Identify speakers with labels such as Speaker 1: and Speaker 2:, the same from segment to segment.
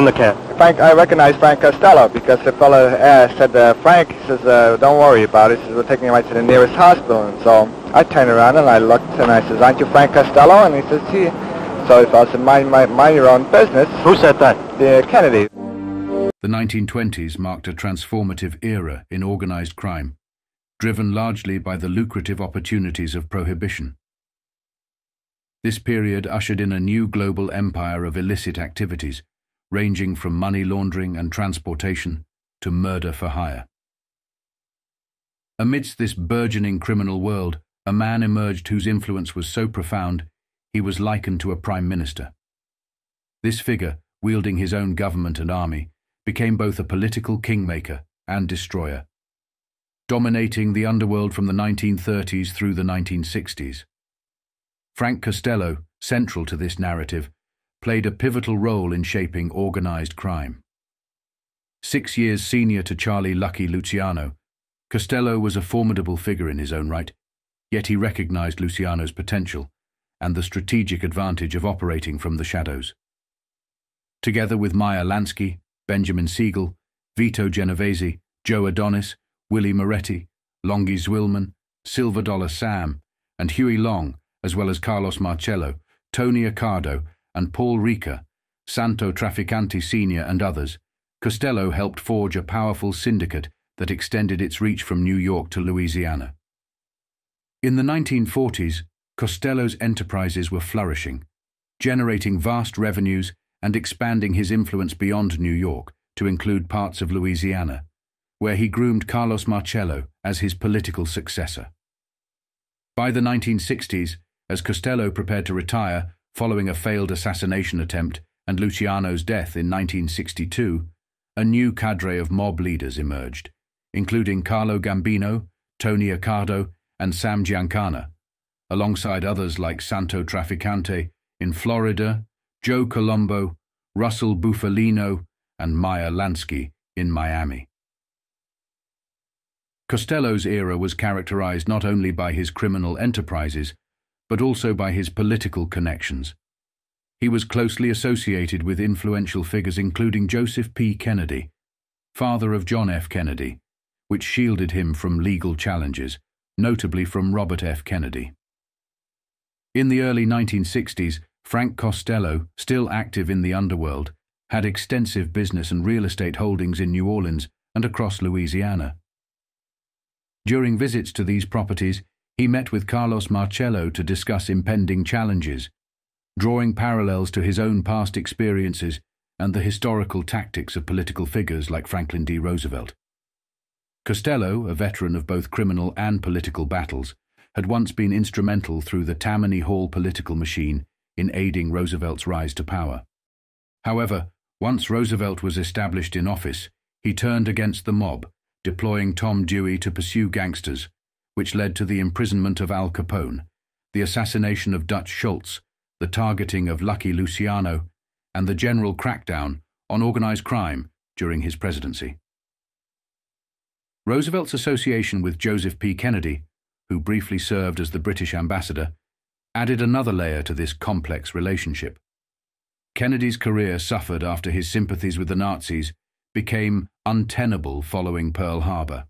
Speaker 1: the cab?
Speaker 2: Frank, I recognize Frank Costello because the fella said, Frank, he says, don't worry about it. He says, we're taking you right to the nearest hospital. And so I turned around and I looked and I says, aren't you Frank Costello? And he says, gee. So if I said, mind your own business.
Speaker 1: Who said that?
Speaker 2: The Kennedy.
Speaker 3: The 1920s marked a transformative era in organized crime, driven largely by the lucrative opportunities of Prohibition. This period ushered in a new global empire of illicit activities, ranging from money laundering and transportation to murder for hire. Amidst this burgeoning criminal world, a man emerged whose influence was so profound he was likened to a prime minister. This figure, wielding his own government and army, became both a political kingmaker and destroyer, dominating the underworld from the 1930s through the 1960s. Frank Costello, central to this narrative, played a pivotal role in shaping organized crime. 6 years senior to Charlie "Lucky" Luciano, Costello was a formidable figure in his own right, yet he recognized Luciano's potential and the strategic advantage of operating from the shadows. Together with Meyer Lansky, Benjamin Siegel, Vito Genovese, Joe Adonis, Willie Moretti, Longy Zwillman, Silver Dollar Sam, and Huey Long, as well as Carlos Marcello, Tony Accardo, and Paul Rica, Santo Trafficante Sr. and others, Costello helped forge a powerful syndicate that extended its reach from New York to Louisiana. In the 1940s, Costello's enterprises were flourishing, generating vast revenues and expanding his influence beyond New York to include parts of Louisiana, where he groomed Carlos Marcello as his political successor. By the 1960s, as Costello prepared to retire following a failed assassination attempt and Luciano's death in 1962, a new cadre of mob leaders emerged, including Carlo Gambino, Tony Accardo, and Sam Giancana, alongside others like Santo Trafficante in Florida, Joe Colombo, Russell Bufalino, and Meyer Lansky in Miami. Costello's era was characterized not only by his criminal enterprises, but also by his political connections. He was closely associated with influential figures including Joseph P. Kennedy, father of John F. Kennedy, which shielded him from legal challenges, notably from Robert F. Kennedy. In the early 1960s, Frank Costello, still active in the underworld, had extensive business and real estate holdings in New Orleans and across Louisiana. During visits to these properties, he met with Carlos Marcello to discuss impending challenges, drawing parallels to his own past experiences and the historical tactics of political figures like Franklin D. Roosevelt. Costello, a veteran of both criminal and political battles, had once been instrumental through the Tammany Hall political machine in aiding Roosevelt's rise to power. However, once Roosevelt was established in office, he turned against the mob, deploying Tom Dewey to pursue gangsters, which led to the imprisonment of Al Capone, the assassination of Dutch Schultz, the targeting of Lucky Luciano, and the general crackdown on organized crime during his presidency. Roosevelt's association with Joseph P. Kennedy, who briefly served as the British ambassador, added another layer to this complex relationship. Kennedy's career suffered after his sympathies with the Nazis became untenable following Pearl Harbor.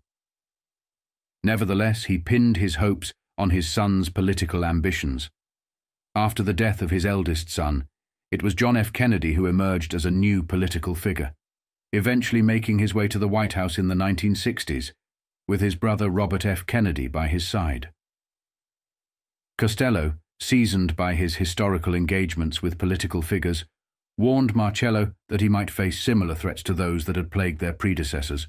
Speaker 3: Nevertheless, he pinned his hopes on his son's political ambitions. After the death of his eldest son, it was John F. Kennedy who emerged as a new political figure, eventually making his way to the White House in the 1960s, with his brother Robert F. Kennedy by his side. Costello, seasoned by his historical engagements with political figures, warned Marcello that he might face similar threats to those that had plagued their predecessors,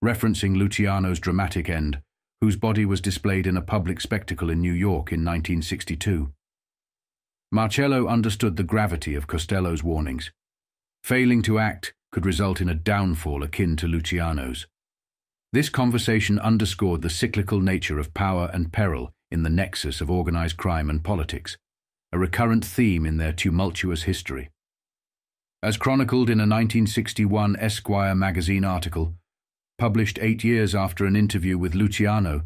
Speaker 3: referencing Luciano's dramatic end, whose body was displayed in a public spectacle in New York in 1962. Marcello understood the gravity of Costello's warnings. Failing to act could result in a downfall akin to Luciano's. This conversation underscored the cyclical nature of power and peril in the nexus of organized crime and politics, a recurrent theme in their tumultuous history. As chronicled in a 1961 Esquire magazine article, published 8 years after an interview with Luciano,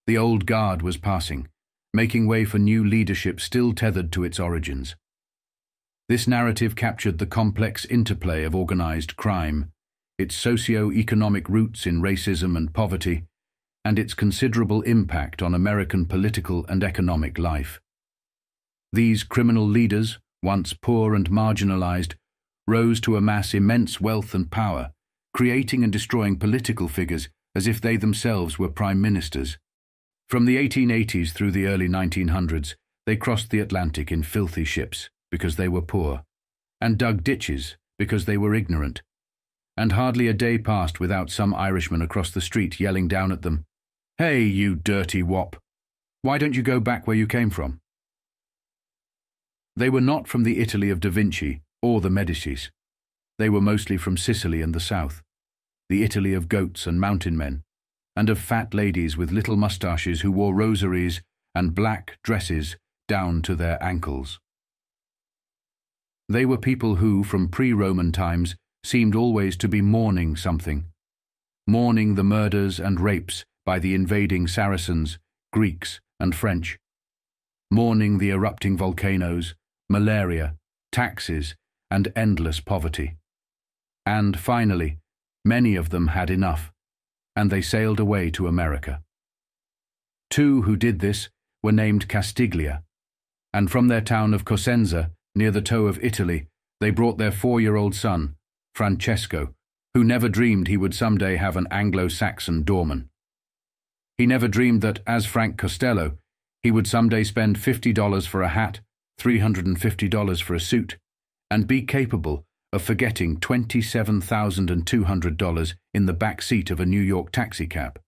Speaker 3: the old guard was passing, making way for new leadership still tethered to its origins. This narrative captured the complex interplay of organized crime, its socio-economic roots in racism and poverty, and its considerable impact on American political and economic life. These criminal leaders, once poor and marginalized, rose to amass immense wealth and power, creating and destroying political figures as if they themselves were prime ministers. From the 1880s through the early 1900s, they crossed the Atlantic in filthy ships because they were poor, and dug ditches because they were ignorant. And hardly a day passed without some Irishman across the street yelling down at them, "Hey, you dirty wop! Why don't you go back where you came from?" They were not from the Italy of Da Vinci or the Medicis. They were mostly from Sicily and the south, the Italy of goats and mountain men, and of fat ladies with little moustaches who wore rosaries and black dresses down to their ankles. They were people who, from pre-Roman times, seemed always to be mourning something, mourning the murders and rapes by the invading Saracens, Greeks, and French, mourning the erupting volcanoes, malaria, taxes, and endless poverty. And finally, many of them had enough, and they sailed away to America. Two who did this were named Castiglia, and from their town of Cosenza, near the toe of Italy, they brought their 4-year-old son, Francesco, who never dreamed he would someday have an Anglo-Saxon doorman. He never dreamed that, as Frank Costello, he would someday spend $50 for a hat, $350 for a suit, and be capable of forgetting $27,200 in the back seat of a New York taxicab.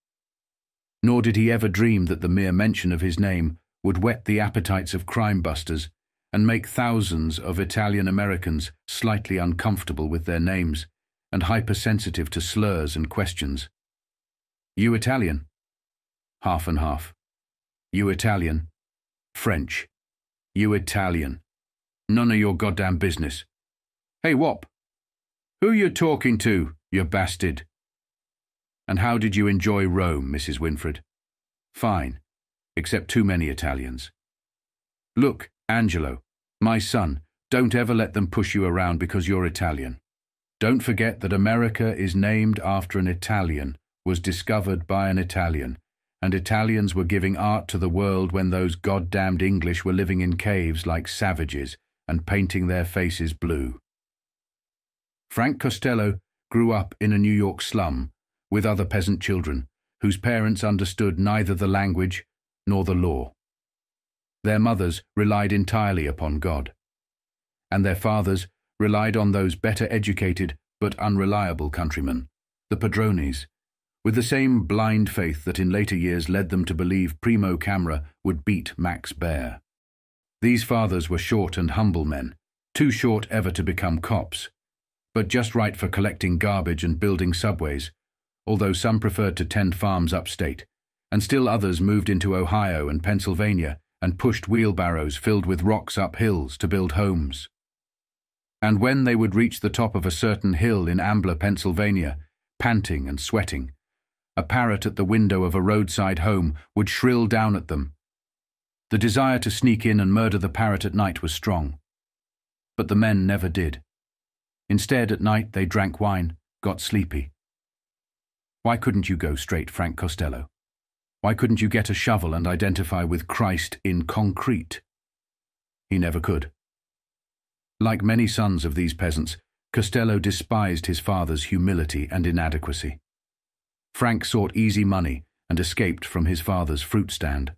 Speaker 3: Nor did he ever dream that the mere mention of his name would whet the appetites of crime busters and make thousands of Italian-Americans slightly uncomfortable with their names and hypersensitive to slurs and questions. "You Italian?" Half and half. "You Italian?" French. "You Italian? None of your goddamn business. Hey, wop! Who you talking to, you bastard? And how did you enjoy Rome, Mrs. Winfred?" "Fine, except too many Italians." "Look, Angelo, my son, don't ever let them push you around because you're Italian. Don't forget that America is named after an Italian, was discovered by an Italian, and Italians were giving art to the world when those goddamned English were living in caves like savages and painting their faces blue." Frank Costello grew up in a New York slum with other peasant children whose parents understood neither the language nor the law. Their mothers relied entirely upon God, and their fathers relied on those better educated but unreliable countrymen, the padrones, with the same blind faith that in later years led them to believe Primo Camera would beat Max Baer. These fathers were short and humble men, too short ever to become cops, but just right for collecting garbage and building subways, although some preferred to tend farms upstate, and still others moved into Ohio and Pennsylvania and pushed wheelbarrows filled with rocks up hills to build homes. And when they would reach the top of a certain hill in Ambler, Pennsylvania, panting and sweating, a parrot at the window of a roadside home would shrill down at them. The desire to sneak in and murder the parrot at night was strong, but the men never did. Instead, at night they drank wine, got sleepy. Why couldn't you go straight, Frank Costello? Why couldn't you get a shovel and identify with Christ in concrete? He never could. Like many sons of these peasants, Costello despised his father's humility and inadequacy. Frank sought easy money and escaped from his father's fruit stand.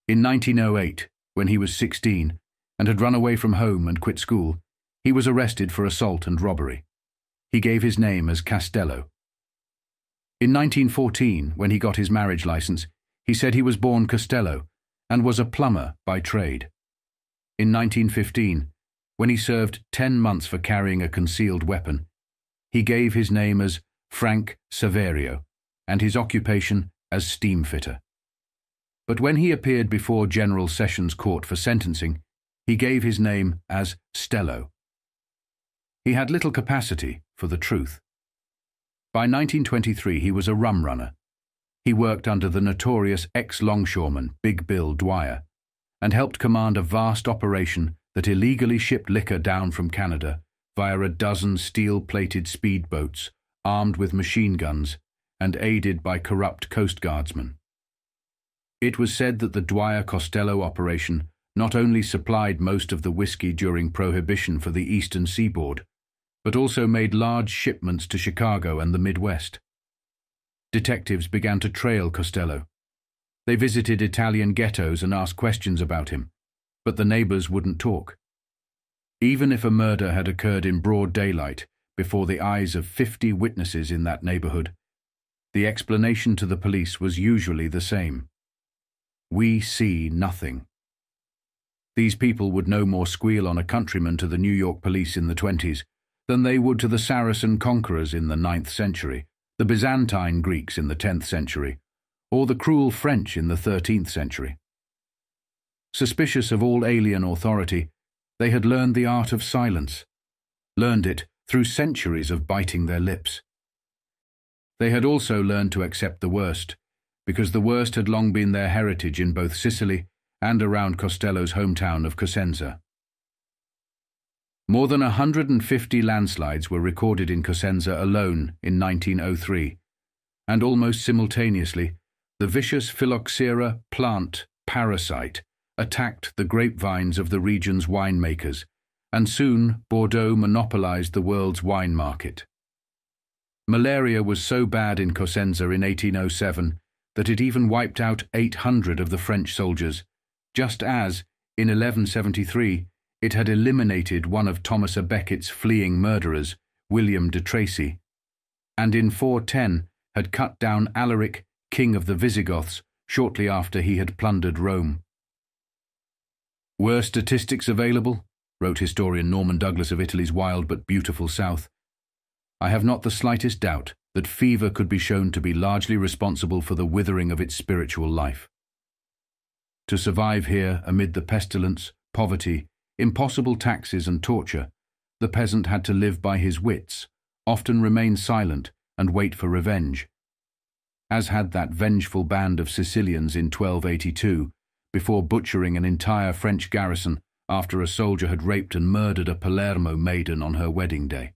Speaker 3: In 1908, when he was 16 and had run away from home and quit school, he was arrested for assault and robbery. He gave his name as Costello. In 1914, when he got his marriage license, he said he was born Costello and was a plumber by trade. In 1915, when he served 10 months for carrying a concealed weapon, he gave his name as Frank Saverio and his occupation as steamfitter. But when he appeared before General Sessions Court for sentencing, he gave his name as Stello. He had little capacity for the truth. By 1923, he was a rum runner. He worked under the notorious ex-longshoreman Big Bill Dwyer and helped command a vast operation that illegally shipped liquor down from Canada via a dozen steel-plated speedboats armed with machine guns and aided by corrupt Coast Guardsmen. It was said that the Dwyer Costello operation not only supplied most of the whiskey during Prohibition for the eastern seaboard, but also made large shipments to Chicago and the Midwest. Detectives began to trail Costello. They visited Italian ghettos and asked questions about him, but the neighbors wouldn't talk. Even if a murder had occurred in broad daylight before the eyes of 50 witnesses in that neighborhood, the explanation to the police was usually the same. We see nothing. These people would no more squeal on a countryman to the New York police in the 20s than they would to the Saracen conquerors in the 9th century, the Byzantine Greeks in the 10th century, or the cruel French in the 13th century. Suspicious of all alien authority, they had learned the art of silence, learned it through centuries of biting their lips. They had also learned to accept the worst, because the worst had long been their heritage in both Sicily and around Costello's hometown of Cosenza. More than 150 landslides were recorded in Cosenza alone in 1903, and almost simultaneously, the vicious phylloxera plant parasite attacked the grapevines of the region's winemakers, and soon Bordeaux monopolized the world's wine market. Malaria was so bad in Cosenza in 1807 that it even wiped out 800 of the French soldiers, just as, in 1173, it had eliminated one of Thomas à Becket's fleeing murderers, William de Tracy, and in 410 had cut down Alaric, king of the Visigoths, shortly after he had plundered Rome. "Were statistics available?" wrote historian Norman Douglas of Italy's wild but beautiful south. "I have not the slightest doubt that fever could be shown to be largely responsible for the withering of its spiritual life. To survive here amid the pestilence, poverty, impossible taxes and torture, the peasant had to live by his wits, often remain silent and wait for revenge, as had that vengeful band of Sicilians in 1282, before butchering an entire French garrison after a soldier had raped and murdered a Palermo maiden on her wedding day.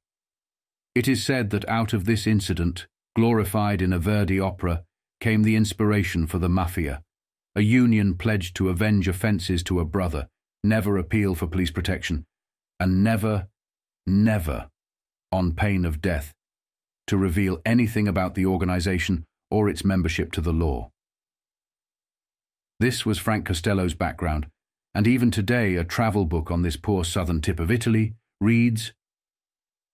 Speaker 3: It is said that out of this incident, glorified in a Verdi opera, came the inspiration for the Mafia, a union pledged to avenge offences to a brother, never appeal for police protection, and never, never, on pain of death, to reveal anything about the organization or its membership to the law. This was Frank Costello's background, and even today a travel book on this poor southern tip of Italy reads,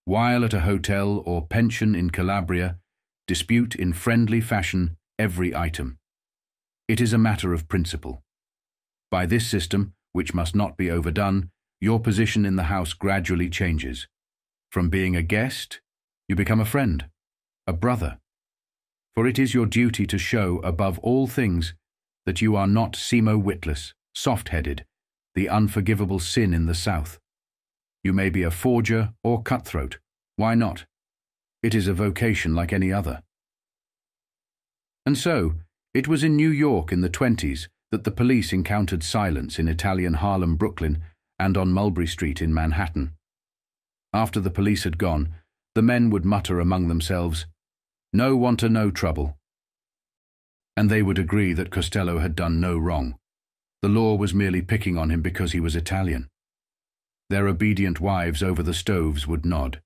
Speaker 3: "While at a hotel or pension in Calabria, dispute in friendly fashion every item. It is a matter of principle. By this system, which must not be overdone, your position in the house gradually changes. From being a guest, you become a friend, a brother. For it is your duty to show, above all things, that you are not semo-witless, soft-headed, the unforgivable sin in the South. You may be a forger or cutthroat. Why not? It is a vocation like any other." And so, it was in New York in the 20s that the police encountered silence in Italian Harlem, Brooklyn, and on Mulberry Street in Manhattan. After the police had gone, the men would mutter among themselves, "No want to no trouble." And they would agree that Costello had done no wrong. The law was merely picking on him because he was Italian. Their obedient wives over the stoves would nod.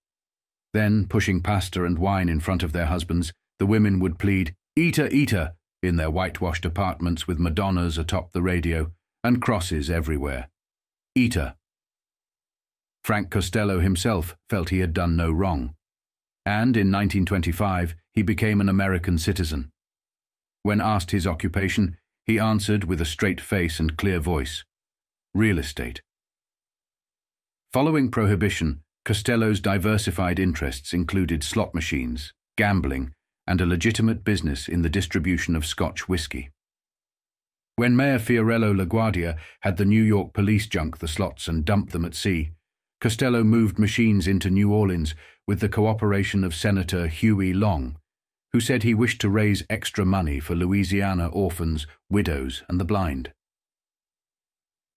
Speaker 3: Then, pushing pasta and wine in front of their husbands, the women would plead, "Eater, eater," in their whitewashed apartments with Madonnas atop the radio and crosses everywhere. Eater. Frank Costello himself felt he had done no wrong, and in 1925 he became an American citizen. When asked his occupation, he answered with a straight face and clear voice, "Real estate." Following Prohibition, Costello's diversified interests included slot machines, gambling, and a legitimate business in the distribution of Scotch whiskey. When Mayor Fiorello LaGuardia had the New York police junk the slots and dump them at sea, Costello moved machines into New Orleans with the cooperation of Senator Huey Long, who said he wished to raise extra money for Louisiana orphans, widows, and the blind.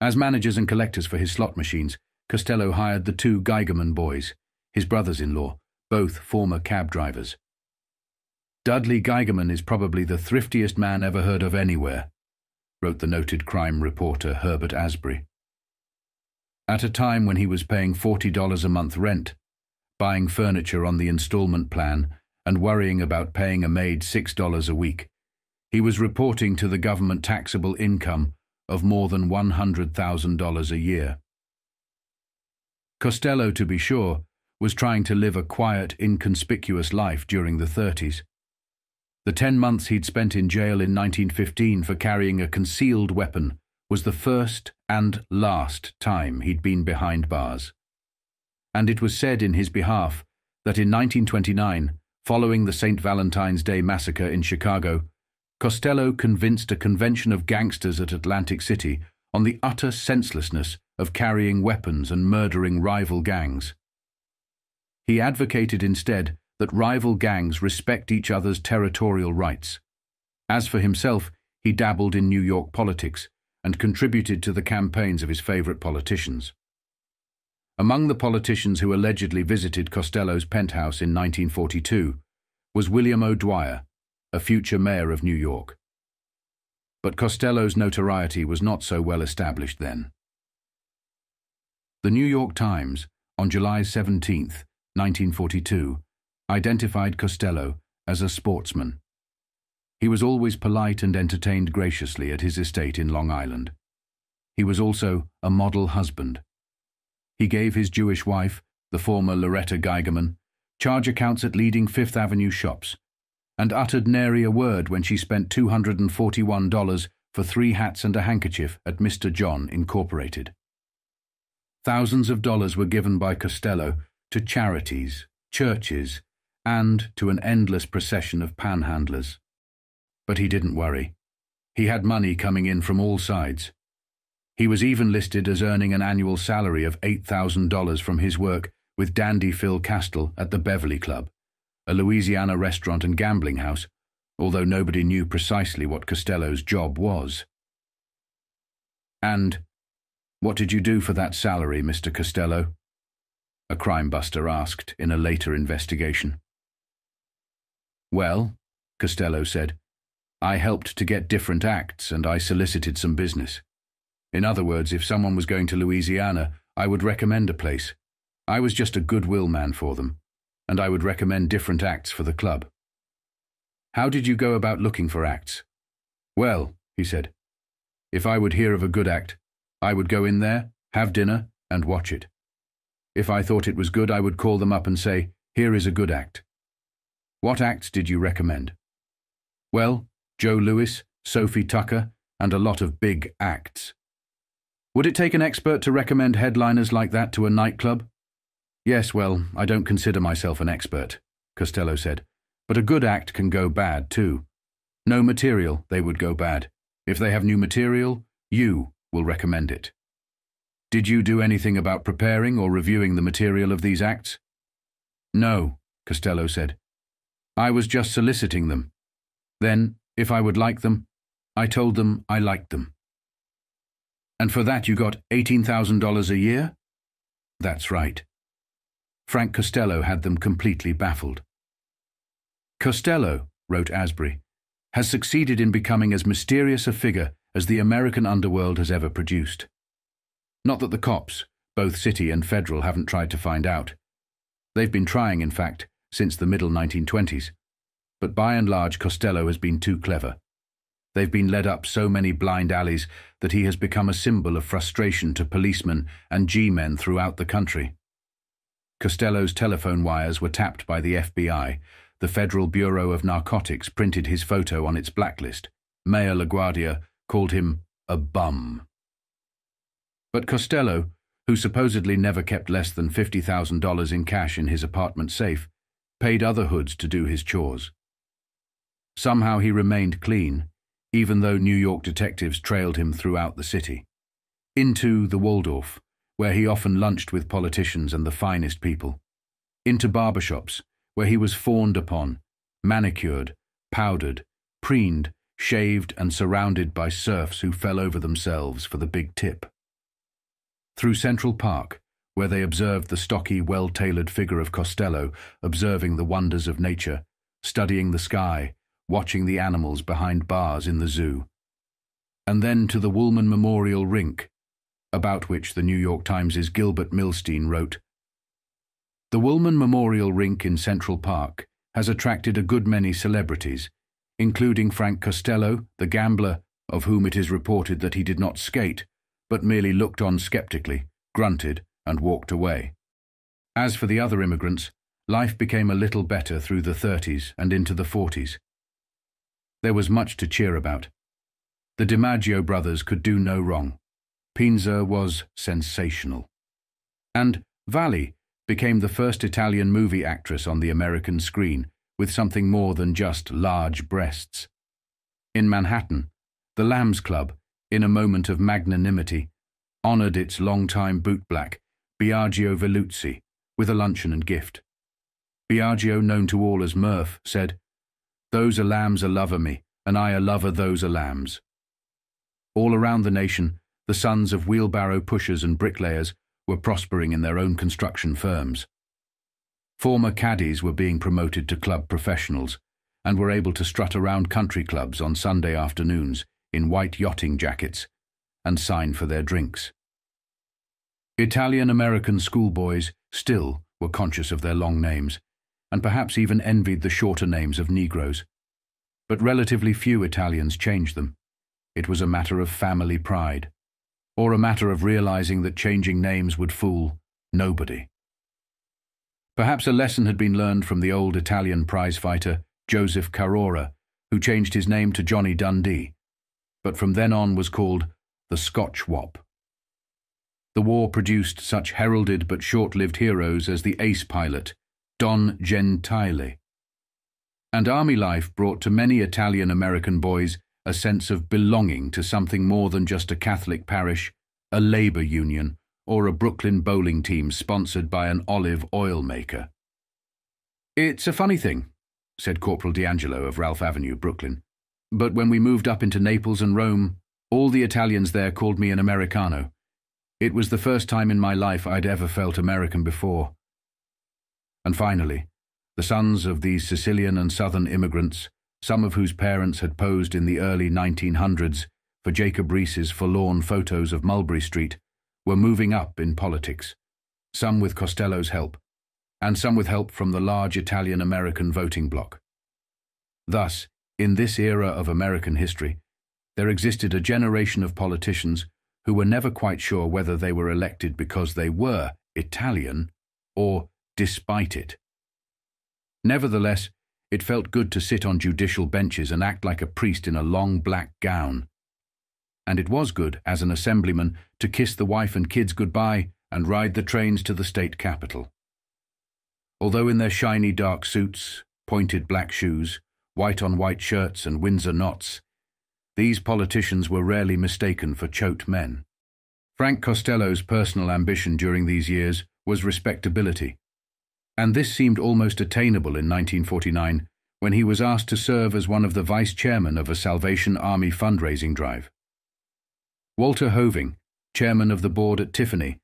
Speaker 3: As managers and collectors for his slot machines, Costello hired the two Geigerman boys, his brothers-in-law, both former cab drivers. "Dudley Geigerman is probably the thriftiest man ever heard of anywhere," wrote the noted crime reporter Herbert Asbury. At a time when he was paying $40 a month rent, buying furniture on the installment plan, and worrying about paying a maid $6 a week, he was reporting to the government taxable income of more than $100,000 a year. Costello, to be sure, was trying to live a quiet, inconspicuous life during the 30s. The 10 months he'd spent in jail in 1915 for carrying a concealed weapon was the first and last time he'd been behind bars. And it was said in his behalf that in 1929, following the St. Valentine's Day massacre in Chicago, Costello convinced a convention of gangsters at Atlantic City on the utter senselessness of carrying weapons and murdering rival gangs. He advocated instead that rival gangs respect each other's territorial rights. As for himself, he dabbled in New York politics and contributed to the campaigns of his favorite politicians. Among the politicians who allegedly visited Costello's penthouse in 1942 was William O'Dwyer, a future mayor of New York. But Costello's notoriety was not so well established then. The New York Times, on July 17, 1942, identified Costello as a sportsman. He was always polite and entertained graciously at his estate in Long Island. He was also a model husband. He gave his Jewish wife, the former Loretta Geigerman, charge accounts at leading Fifth Avenue shops, and uttered nary a word when she spent $241 for 3 hats and a handkerchief at Mr. John Incorporated. Thousands of dollars were given by Costello to charities, churches, and to an endless procession of panhandlers. But he didn't worry. He had money coming in from all sides. He was even listed as earning an annual salary of $8,000 from his work with Dandy Phil Castell at the Beverly Club, a Louisiana restaurant and gambling house, although nobody knew precisely what Costello's job was. "And what did you do for that salary, Mr. Costello?" a crime buster asked in a later investigation. "Well," Costello said, "I helped to get different acts and I solicited some business. In other words, if someone was going to Louisiana, I would recommend a place. I was just a goodwill man for them, and I would recommend different acts for the club." "How did you go about looking for acts?" "Well," he said, "if I would hear of a good act, I would go in there, have dinner, and watch it. If I thought it was good, I would call them up and say, 'Here is a good act.'" "What acts did you recommend?" "Well, Joe Louis, Sophie Tucker, and a lot of big acts." "Would it take an expert to recommend headliners like that to a nightclub?" "Yes, well, I don't consider myself an expert," Costello said, "but a good act can go bad too. No material, they would go bad. If they have new material, you will recommend it." "Did you do anything about preparing or reviewing the material of these acts?" "No," Costello said. "I was just soliciting them. Then, if I would like them, I told them I liked them." "And for that you got $18,000 a year?" "That's right." Frank Costello had them completely baffled. "Costello," wrote Asbury, "has succeeded in becoming as mysterious a figure as the American underworld has ever produced. Not that the cops, both city and federal, haven't tried to find out. They've been trying, in fact, since the middle 1920s. But by and large, Costello has been too clever. They've been led up so many blind alleys that he has become a symbol of frustration to policemen and G-men throughout the country. Costello's telephone wires were tapped by the FBI. The Federal Bureau of Narcotics printed his photo on its blacklist. Mayor LaGuardia called him a bum. But Costello, who supposedly never kept less than $50,000 in cash in his apartment safe, paid other hoods to do his chores. Somehow he remained clean, even though New York detectives trailed him throughout the city. Into the Waldorf, where he often lunched with politicians and the finest people. Into barbershops, where he was fawned upon, manicured, powdered, preened, shaved and surrounded by serfs who fell over themselves for the big tip. through Central Park, where they observed the stocky, well-tailored figure of Costello, observing the wonders of nature, studying the sky, watching the animals behind bars in the zoo. And then to the Woolman Memorial Rink, about which the New York Times' Gilbert Milstein wrote, "The Woolman Memorial Rink in Central Park has attracted a good many celebrities, including Frank Costello, the gambler, of whom it is reported that he did not skate, but merely looked on skeptically, grunted, and walked away. As for the other immigrants, life became a little better through the 30s and into the 40s. There was much to cheer about. The DiMaggio brothers could do no wrong. Pinza was sensational. And Valli became the first Italian movie actress on the American screen, with something more than just large breasts. In Manhattan, the Lambs Club, in a moment of magnanimity, honored its longtime bootblack, Biagio Veluzzi, with a luncheon and gift. Biagio, known to all as Murph, said, "Those are lambs a lover me, and I a lover those are lambs." All around the nation, the sons of wheelbarrow pushers and bricklayers were prospering in their own construction firms. Former caddies were being promoted to club professionals and were able to strut around country clubs on Sunday afternoons in white yachting jackets and sign for their drinks. Italian-American schoolboys still were conscious of their long names, and perhaps even envied the shorter names of Negroes. But relatively few Italians changed them. It was a matter of family pride, or a matter of realizing that changing names would fool nobody. Perhaps a lesson had been learned from the old Italian prizefighter Joseph Carora, who changed his name to Johnny Dundee, but from then on was called the Scotch Wop. The war produced such heralded but short-lived heroes as the ace pilot, Don Gentile. And army life brought to many Italian-American boys a sense of belonging to something more than just a Catholic parish, a labor union, or a Brooklyn bowling team sponsored by an olive oil maker. "It's a funny thing," said Corporal D'Angelo of Ralph Avenue, Brooklyn, "but when we moved up into Naples and Rome, all the Italians there called me an Americano. It was the first time in my life I'd ever felt American before." And finally, the sons of these Sicilian and Southern immigrants, some of whose parents had posed in the early 1900s for Jacob Riis's forlorn photos of Mulberry Street, were moving up in politics, some with Costello's help, and some with help from the large Italian-American voting bloc. Thus, in this era of American history, there existed a generation of politicians who were never quite sure whether they were elected because they were Italian or despite it. Nevertheless, it felt good to sit on judicial benches and act like a priest in a long black gown. And it was good, as an assemblyman, to kiss the wife and kids goodbye and ride the trains to the state capitol. Although in their shiny dark suits, pointed black shoes, white-on-white shirts and Windsor knots, these politicians were rarely mistaken for choate men. Frank Costello's personal ambition during these years was respectability, and this seemed almost attainable in 1949 when he was asked to serve as one of the vice-chairmen of a Salvation Army fundraising drive. Walter Hoving, chairman of the board at Tiffany,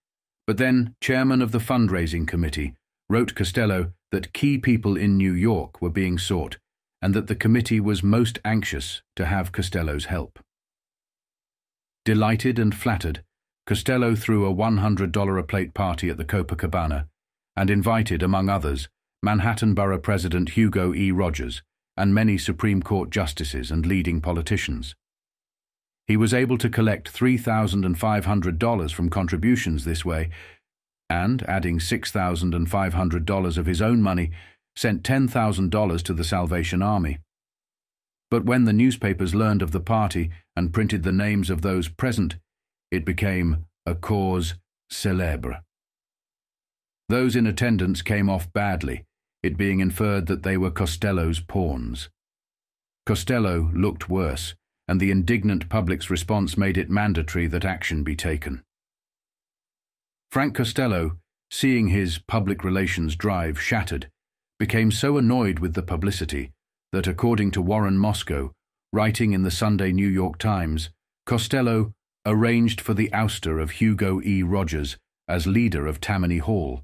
Speaker 3: but then chairman of the fundraising committee, wrote Costello that key people in New York were being sought and that the committee was most anxious to have Costello's help. Delighted and flattered, Costello threw a $100 a plate party at the Copacabana and invited, among others, Manhattan Borough President Hugo E. Rogers and many Supreme Court justices and leading politicians. He was able to collect $3,500 from contributions this way, and, adding $6,500 of his own money, sent $10,000 to the Salvation Army. But when the newspapers learned of the party and printed the names of those present, it became a cause célèbre. Those in attendance came off badly, it being inferred that they were Costello's pawns. Costello looked worse, and the indignant public's response made it mandatory that action be taken. Frank Costello, seeing his public relations drive shattered, became so annoyed with the publicity that, according to Warren Moscow, writing in the Sunday New York Times, Costello arranged for the ouster of Hugo E. Rogers as leader of Tammany Hall,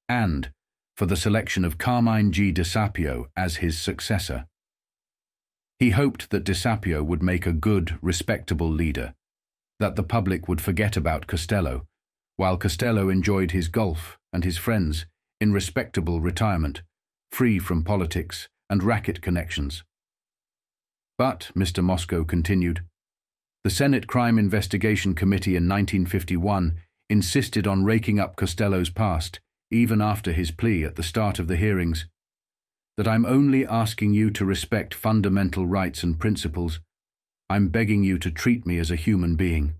Speaker 3: and for the selection of Carmine G. DeSapio as his successor. He hoped that DeSapio would make a good, respectable leader, that the public would forget about Costello, while Costello enjoyed his golf and his friends in respectable retirement, free from politics and racket connections. But, Mr. Moscow continued, the Senate Crime Investigation Committee in 1951 insisted on raking up Costello's past, even after his plea at the start of the hearings, that I'm only asking you to respect fundamental rights and principles. I'm begging you to treat me as a human being.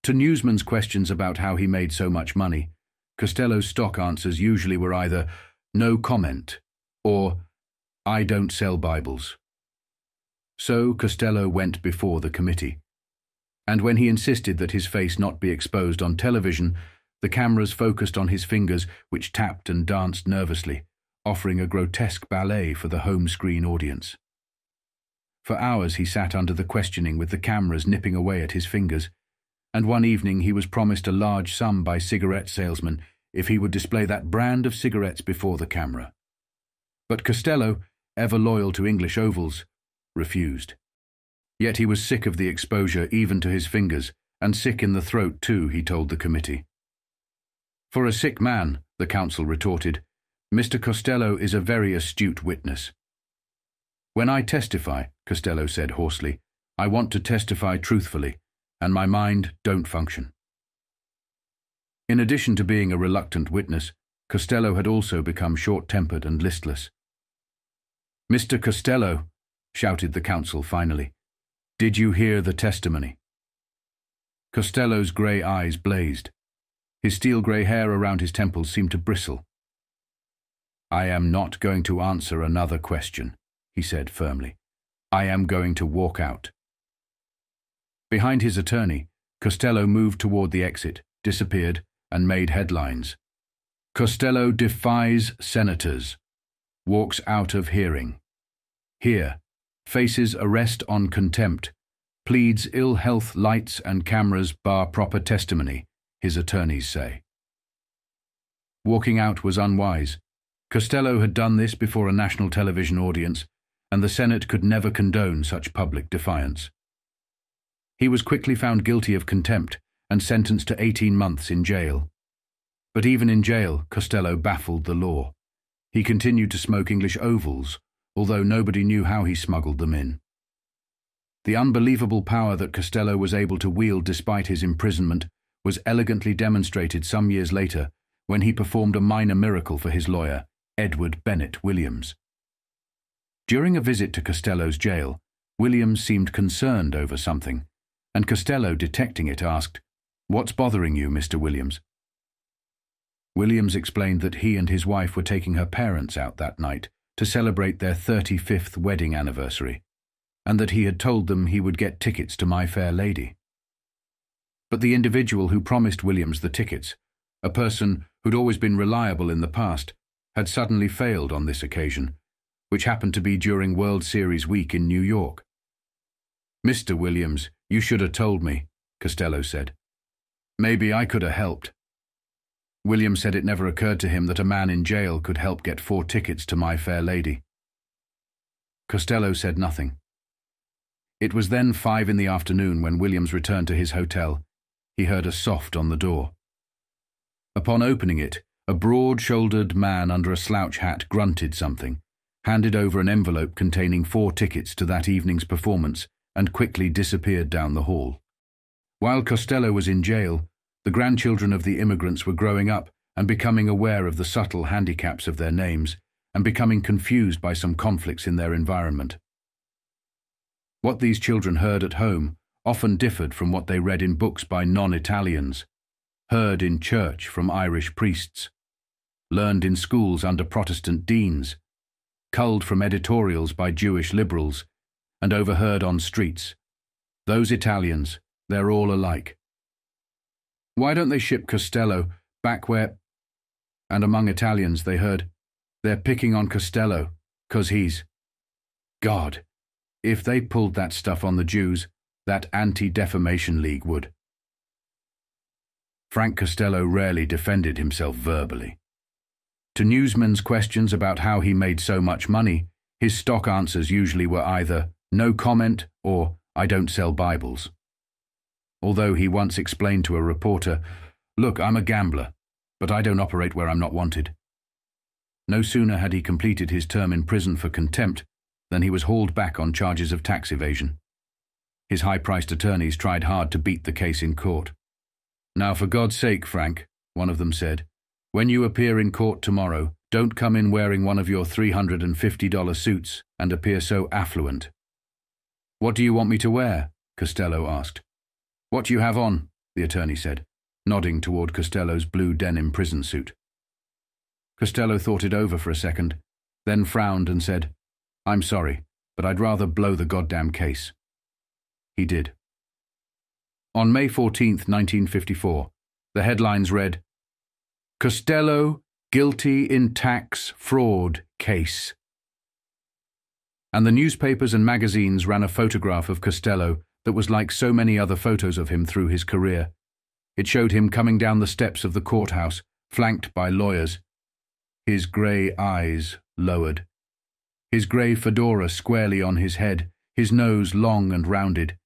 Speaker 3: To newsmen's questions about how he made so much money, Costello's stock answers usually were either no comment or I don't sell Bibles. So Costello went before the committee, and when he insisted that his face not be exposed on television, the cameras focused on his fingers, which tapped and danced nervously, offering a grotesque ballet for the home screen audience. For hours he sat under the questioning with the cameras nipping away at his fingers, and one evening he was promised a large sum by cigarette salesmen if he would display that brand of cigarettes before the camera. But Costello, ever loyal to English ovals, refused. Yet he was sick of the exposure even to his fingers, and sick in the throat too, he told the committee. For a sick man, the counsel retorted, Mr. Costello is a very astute witness. When I testify, Costello said hoarsely, I want to testify truthfully, and my mind don't function. In addition to being a reluctant witness, Costello had also become short-tempered and listless. Mr. Costello, shouted the counsel finally, did you hear the testimony? Costello's grey eyes blazed. His steel-grey hair around his temples seemed to bristle. I am not going to answer another question, he said firmly. I am going to walk out. Behind his attorney, Costello moved toward the exit, disappeared, and made headlines. Costello defies senators, walks out of hearing. Here, faces arrest on contempt, pleads ill health lights and cameras bar proper testimony, his attorneys say. Walking out was unwise. Costello had done this before a national television audience, and the Senate could never condone such public defiance. He was quickly found guilty of contempt and sentenced to 18 months in jail. But even in jail, Costello baffled the law. He continued to smoke English ovals, although nobody knew how he smuggled them in. The unbelievable power that Costello was able to wield despite his imprisonment was elegantly demonstrated some years later when he performed a minor miracle for his lawyer, Edward Bennett Williams. During a visit to Costello's jail, Williams seemed concerned over something, and Costello, detecting it, asked, "What's bothering you, Mr. Williams?" Williams explained that he and his wife were taking her parents out that night to celebrate their 35th wedding anniversary, and that he had told them he would get tickets to My Fair Lady. But the individual who promised Williams the tickets, a person who'd always been reliable in the past, had suddenly failed on this occasion, which happened to be during World Series week in New York. "Mr. Williams, you should have told me," Costello said. "Maybe I could have helped." Williams said it never occurred to him that a man in jail could help get 4 tickets to My Fair Lady. Costello said nothing. It was then 5 in the afternoon when Williams returned to his hotel. He heard a soft on the door. Upon opening it, a broad-shouldered man under a slouch hat grunted something, handed over an envelope containing 4 tickets to that evening's performance, and quickly disappeared down the hall. While Costello was in jail, the grandchildren of the immigrants were growing up and becoming aware of the subtle handicaps of their names and becoming confused by some conflicts in their environment. What these children heard at home often differed from what they read in books by non-Italians, heard in church from Irish priests, learned in schools under Protestant deans, culled from editorials by Jewish liberals, and overheard on streets. Those Italians, they're all alike. Why don't they ship Costello back where... And among Italians they heard, they're picking on Costello, 'cause he's... God, if they pulled that stuff on the Jews, that Anti-Defamation League would. Frank Costello rarely defended himself verbally. To newsmen's questions about how he made so much money, his stock answers usually were either "no comment" or "I don't sell Bibles." Although he once explained to a reporter, "Look, I'm a gambler, but I don't operate where I'm not wanted." No sooner had he completed his term in prison for contempt than he was hauled back on charges of tax evasion. His high-priced attorneys tried hard to beat the case in court. "Now, for God's sake, Frank," one of them said, "when you appear in court tomorrow, don't come in wearing one of your $350 suits and appear so affluent." "What do you want me to wear?" Costello asked. "What you have on," the attorney said, nodding toward Costello's blue denim prison suit. Costello thought it over for a second, then frowned and said, "I'm sorry, but I'd rather blow the goddamn case." He did. On May 14, 1954, the headlines read, "Costello guilty in tax fraud case." And the newspapers and magazines ran a photograph of Costello that was like so many other photos of him through his career. It showed him coming down the steps of the courthouse, flanked by lawyers, his grey eyes lowered, his grey fedora squarely on his head, his nose long and rounded,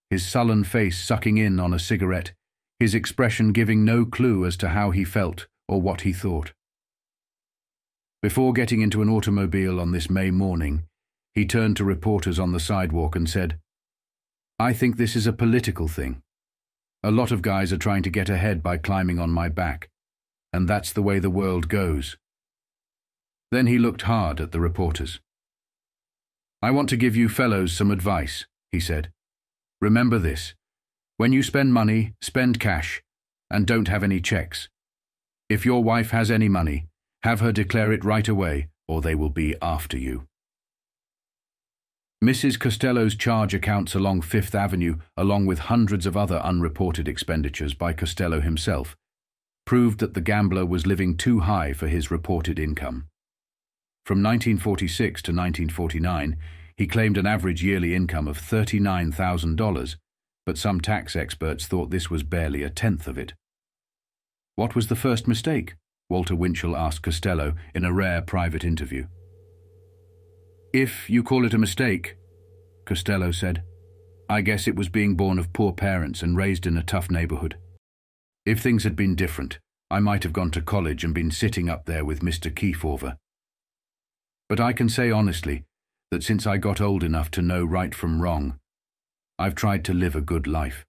Speaker 3: his sullen face sucking in on a cigarette, his expression giving no clue as to how he felt or what he thought. Before getting into an automobile on this May morning, he turned to reporters on the sidewalk and said, "I think this is a political thing. A lot of guys are trying to get ahead by climbing on my back, and that's the way the world goes." Then he looked hard at the reporters. "I want to give you fellows some advice," he said. "Remember this. When you spend money, spend cash, and don't have any checks. If your wife has any money, have her declare it right away, or they will be after you." Mrs. Costello's charge accounts along Fifth Avenue, along with hundreds of other unreported expenditures by Costello himself, proved that the gambler was living too high for his reported income. From 1946 to 1949, he claimed an average yearly income of $39,000, but some tax experts thought this was barely a tenth of it. "What was the first mistake?" Walter Winchell asked Costello in a rare private interview. "If you call it a mistake," Costello said, "I guess it was being born of poor parents and raised in a tough neighborhood. If things had been different, I might have gone to college and been sitting up there with Mr. Kefauver. But I can say honestly that since I got old enough to know right from wrong, I've tried to live a good life.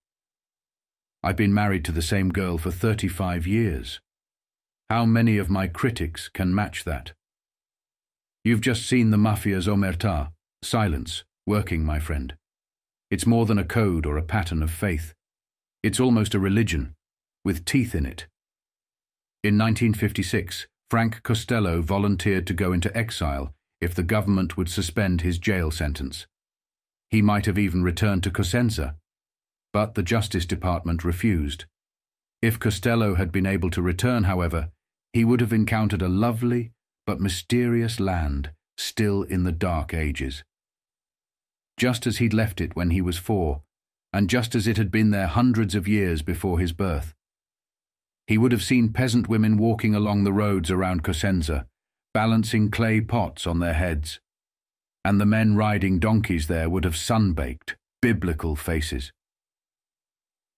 Speaker 3: I've been married to the same girl for 35 years. How many of my critics can match that? You've just seen the Mafia's omertà, silence, working, my friend. It's more than a code or a pattern of faith. It's almost a religion, with teeth in it." In 1956, Frank Costello volunteered to go into exile if the government would suspend his jail sentence. He might have even returned to Cosenza, but the Justice Department refused. If Costello had been able to return, however, he would have encountered a lovely but mysterious land still in the Dark Ages. Just as he'd left it when he was 4, and just as it had been there hundreds of years before his birth. He would have seen peasant women walking along the roads around Cosenza, balancing clay pots on their heads, and the men riding donkeys there would have sunbaked, biblical faces.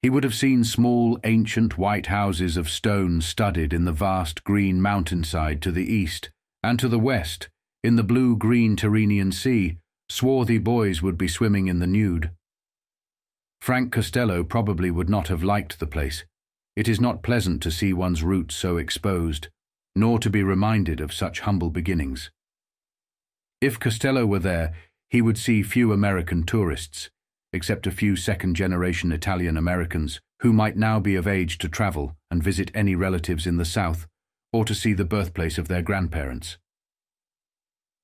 Speaker 3: He would have seen small, ancient white houses of stone studded in the vast green mountainside to the east, and to the west, in the blue-green Tyrrhenian Sea, swarthy boys would be swimming in the nude. Frank Costello probably would not have liked the place. It is not pleasant to see one's roots so exposed, nor to be reminded of such humble beginnings. If Costello were there, he would see few American tourists, except a few second-generation Italian-Americans who might now be of age to travel and visit any relatives in the South, or to see the birthplace of their grandparents.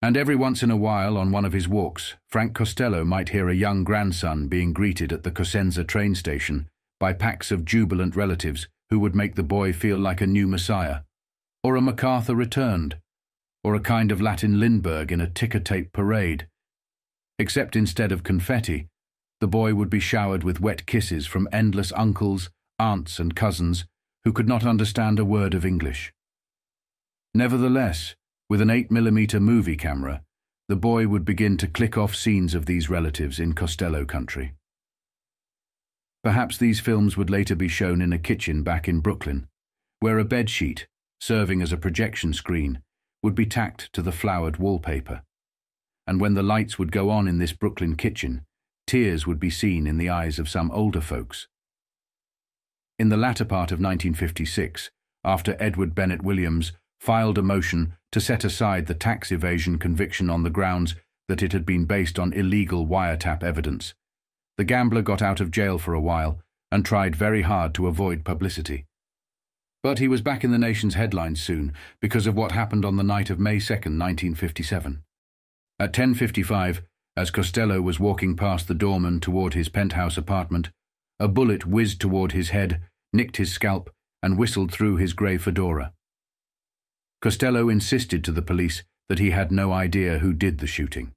Speaker 3: And every once in a while, on one of his walks, Frank Costello might hear a young grandson being greeted at the Cosenza train station by packs of jubilant relatives who would make the boy feel like a new messiah, or a MacArthur returned, or a kind of Latin Lindbergh in a ticker-tape parade. Except instead of confetti, the boy would be showered with wet kisses from endless uncles, aunts and cousins who could not understand a word of English. Nevertheless, with an 8mm movie camera, the boy would begin to click off scenes of these relatives in Costello country. Perhaps these films would later be shown in a kitchen back in Brooklyn, where a bedsheet, serving as a projection screen, would be tacked to the flowered wallpaper. And when the lights would go on in this Brooklyn kitchen, tears would be seen in the eyes of some older folks. In the latter part of 1956, after Edward Bennett Williams filed a motion to set aside the tax evasion conviction on the grounds that it had been based on illegal wiretap evidence, the gambler got out of jail for a while and tried very hard to avoid publicity. But he was back in the nation's headlines soon because of what happened on the night of May 2nd, 1957. At 10:55, as Costello was walking past the doorman toward his penthouse apartment, a bullet whizzed toward his head, nicked his scalp, and whistled through his grey fedora. Costello insisted to the police that he had no idea who did the shooting.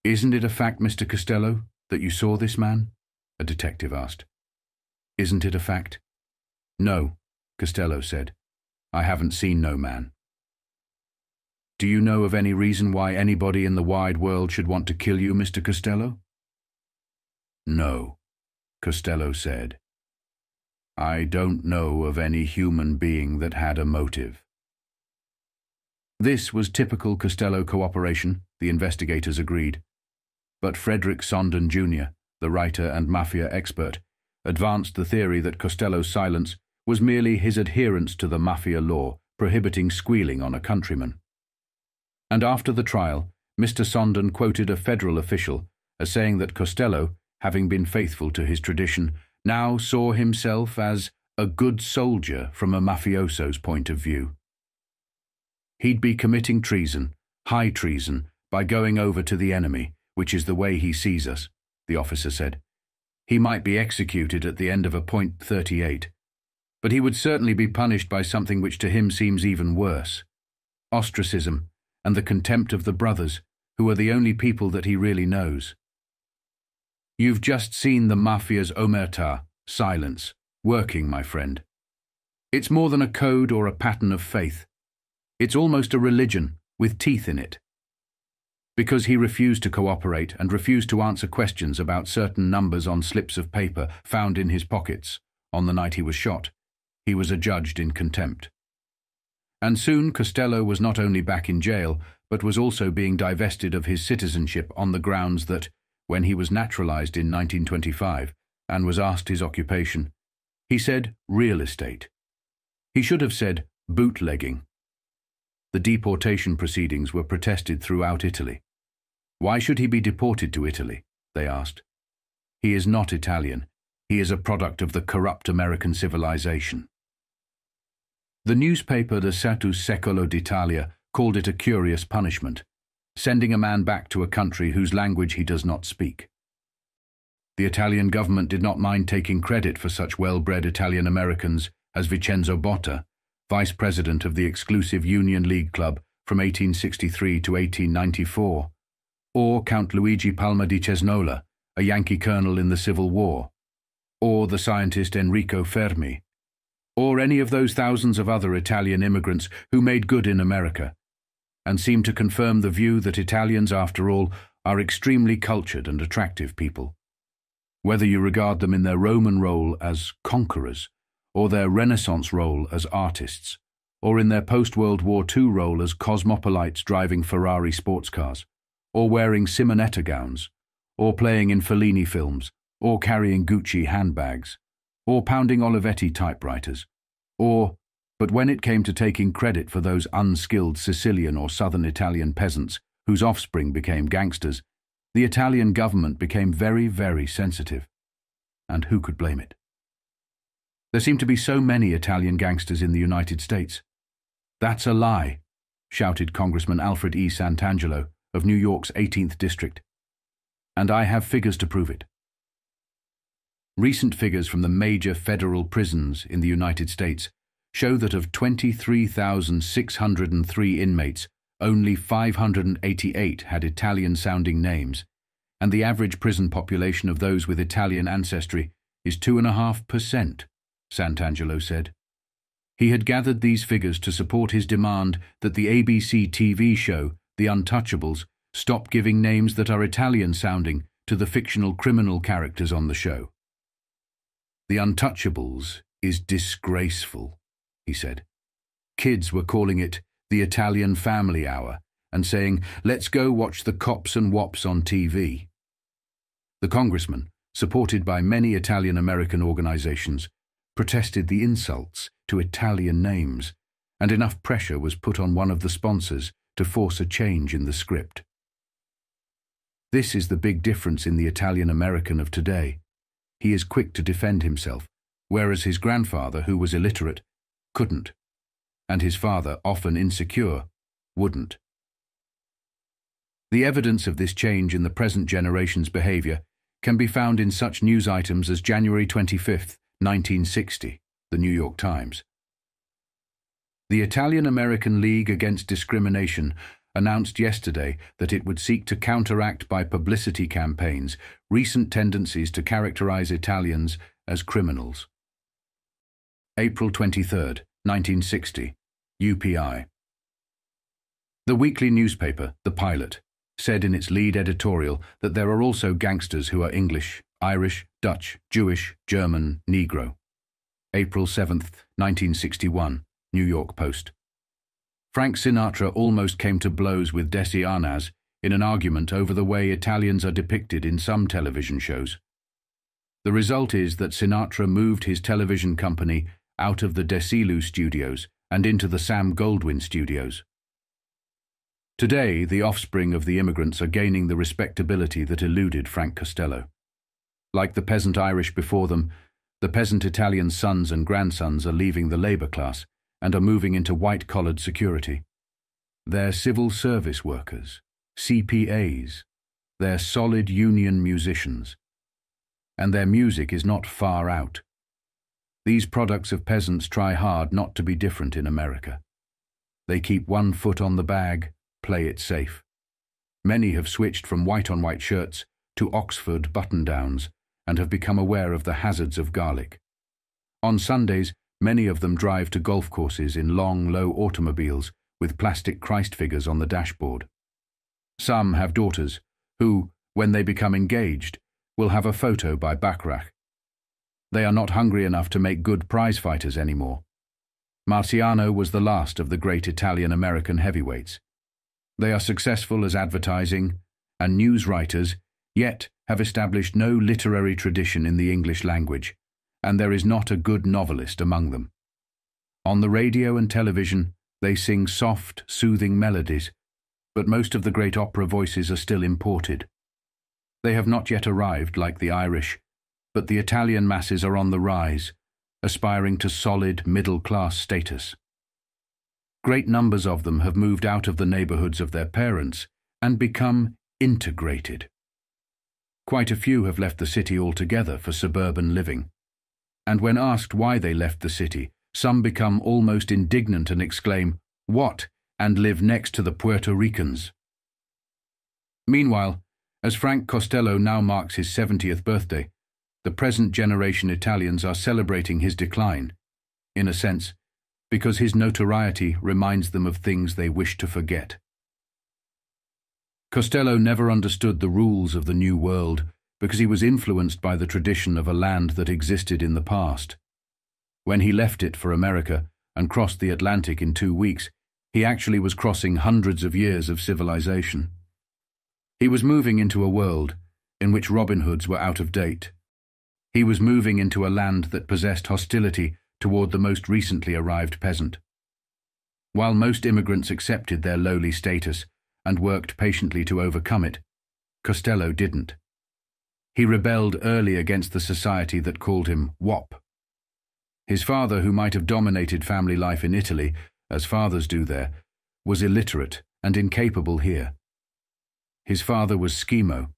Speaker 3: "Isn't it a fact, Mr. Costello, that you saw this man?" a detective asked. "Isn't it a fact?" "No," Costello said. "I haven't seen no man." "Do you know of any reason why anybody in the wide world should want to kill you, Mr. Costello?" "No," Costello said. "I don't know of any human being that had a motive." This was typical Costello cooperation, the investigators agreed. But Frederick Sondern Jr., the writer and Mafia expert, advanced the theory that Costello's silence was merely his adherence to the Mafia law prohibiting squealing on a countryman. And after the trial, Mr. Sondern quoted a federal official as saying that Costello, having been faithful to his tradition, now saw himself as a good soldier from a mafioso's point of view. He'd be committing treason, high treason, by going over to the enemy, which is the way he sees us, the officer said. He might be executed at the end of a .38, but he would certainly be punished by something which to him seems even worse: ostracism and the contempt of the brothers, who are the only people that he really knows. You've just seen the Mafia's omertà, silence, working, my friend. It's more than a code or a pattern of faith. It's almost a religion, with teeth in it. Because he refused to cooperate and refused to answer questions about certain numbers on slips of paper found in his pockets on the night he was shot, he was adjudged in contempt. And soon Costello was not only back in jail, but was also being divested of his citizenship on the grounds that, when he was naturalized in 1925 and was asked his occupation, he said real estate. He should have said bootlegging. The deportation proceedings were protested throughout Italy. Why should he be deported to Italy? They asked. He is not Italian. He is a product of the corrupt American civilization. The newspaper The Status Secolo d'Italia called it a curious punishment, sending a man back to a country whose language he does not speak. The Italian government did not mind taking credit for such well-bred Italian-Americans as Vincenzo Botta, vice president of the exclusive Union League Club from 1863 to 1894, or Count Luigi Palma di Cesnola, a Yankee colonel in the Civil War, or the scientist Enrico Fermi, or any of those thousands of other Italian immigrants who made good in America, and seemed to confirm the view that Italians, after all, are extremely cultured and attractive people. Whether you regard them in their Roman role as conquerors, or their Renaissance role as artists, or in their post-World War II role as cosmopolites driving Ferrari sports cars, or wearing Simonetta gowns, or playing in Fellini films, or carrying Gucci handbags, or pounding Olivetti typewriters, but when it came to taking credit for those unskilled Sicilian or southern Italian peasants whose offspring became gangsters, the Italian government became very, very sensitive. And who could blame it? There seem to be so many Italian gangsters in the United States. That's a lie, shouted Congressman Alfred E. Santangelo of New York's 18th District. And I have figures to prove it. Recent figures from the major federal prisons in the United States show that of 23,603 inmates, only 588 had Italian-sounding names, and the average prison population of those with Italian ancestry is 2.5%, Santangelo said. He had gathered these figures to support his demand that the ABC TV show, The Untouchables, stop giving names that are Italian-sounding to the fictional criminal characters on the show. The Untouchables is disgraceful, he said. Kids were calling it the Italian Family Hour and saying, let's go watch the cops and wops on TV. The congressman, supported by many Italian-American organizations, protested the insults to Italian names, and enough pressure was put on one of the sponsors to force a change in the script. This is the big difference in the Italian-American of today. He is quick to defend himself, whereas his grandfather, who was illiterate, couldn't, and his father, often insecure, wouldn't. The evidence of this change in the present generation's behavior can be found in such news items as January 25, 1960, the New York Times. The Italian-American League Against Discrimination announced yesterday that it would seek to counteract by publicity campaigns recent tendencies to characterize Italians as criminals. April 23, 1960, UPI. The weekly newspaper, The Pilot, said in its lead editorial that there are also gangsters who are English, Irish, Dutch, Jewish, German, Negro. April 7, 1961, New York Post. Frank Sinatra almost came to blows with Desi Arnaz in an argument over the way Italians are depicted in some television shows. The result is that Sinatra moved his television company out of the Desilu studios and into the Sam Goldwyn studios. Today, the offspring of the immigrants are gaining the respectability that eluded Frank Costello. Like the peasant Irish before them, the peasant Italian sons and grandsons are leaving the labor class and are moving into white-collared security. They're civil service workers, CPAs, they're solid union musicians. And their music is not far out. These products of peasants try hard not to be different in America. They keep one foot on the bag, play it safe. Many have switched from white-on-white shirts to Oxford button-downs and have become aware of the hazards of garlic. On Sundays, many of them drive to golf courses in long, low automobiles with plastic Christ figures on the dashboard. Some have daughters who, when they become engaged, will have a photo by Bachrach. They are not hungry enough to make good prize fighters anymore. Marciano was the last of the great Italian-American heavyweights. They are successful as advertising and news writers, yet have established no literary tradition in the English language, and there is not a good novelist among them. On the radio and television, they sing soft, soothing melodies, but most of the great opera voices are still imported. They have not yet arrived like the Irish, but the Italian masses are on the rise, aspiring to solid middle-class status. Great numbers of them have moved out of the neighborhoods of their parents and become integrated. Quite a few have left the city altogether for suburban living. And when asked why they left the city, some become almost indignant and exclaim, "What?" and live next to the Puerto Ricans. Meanwhile, as Frank Costello now marks his 70th birthday, the present generation Italians are celebrating his decline, in a sense, because his notoriety reminds them of things they wish to forget. Costello never understood the rules of the New World because he was influenced by the tradition of a land that existed in the past. When he left it for America and crossed the Atlantic in 2 weeks, he actually was crossing hundreds of years of civilization. He was moving into a world in which Robin Hoods were out of date. He was moving into a land that possessed hostility toward the most recently arrived peasant. While most immigrants accepted their lowly status and worked patiently to overcome it, Costello didn't. He rebelled early against the society that called him wop. His father, who might have dominated family life in Italy, as fathers do there, was illiterate and incapable here. His father was schemo,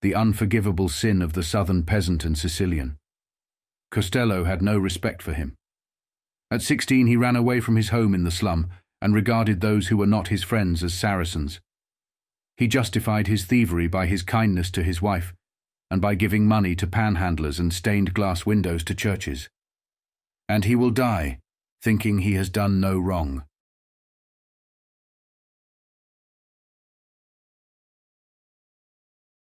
Speaker 3: the unforgivable sin of the southern peasant and Sicilian. Costello had no respect for him. At 16, he ran away from his home in the slum and regarded those who were not his friends as Saracens. He justified his thievery by his kindness to his wife, and by giving money to panhandlers and stained glass windows to churches. And he will die, thinking he has done no wrong.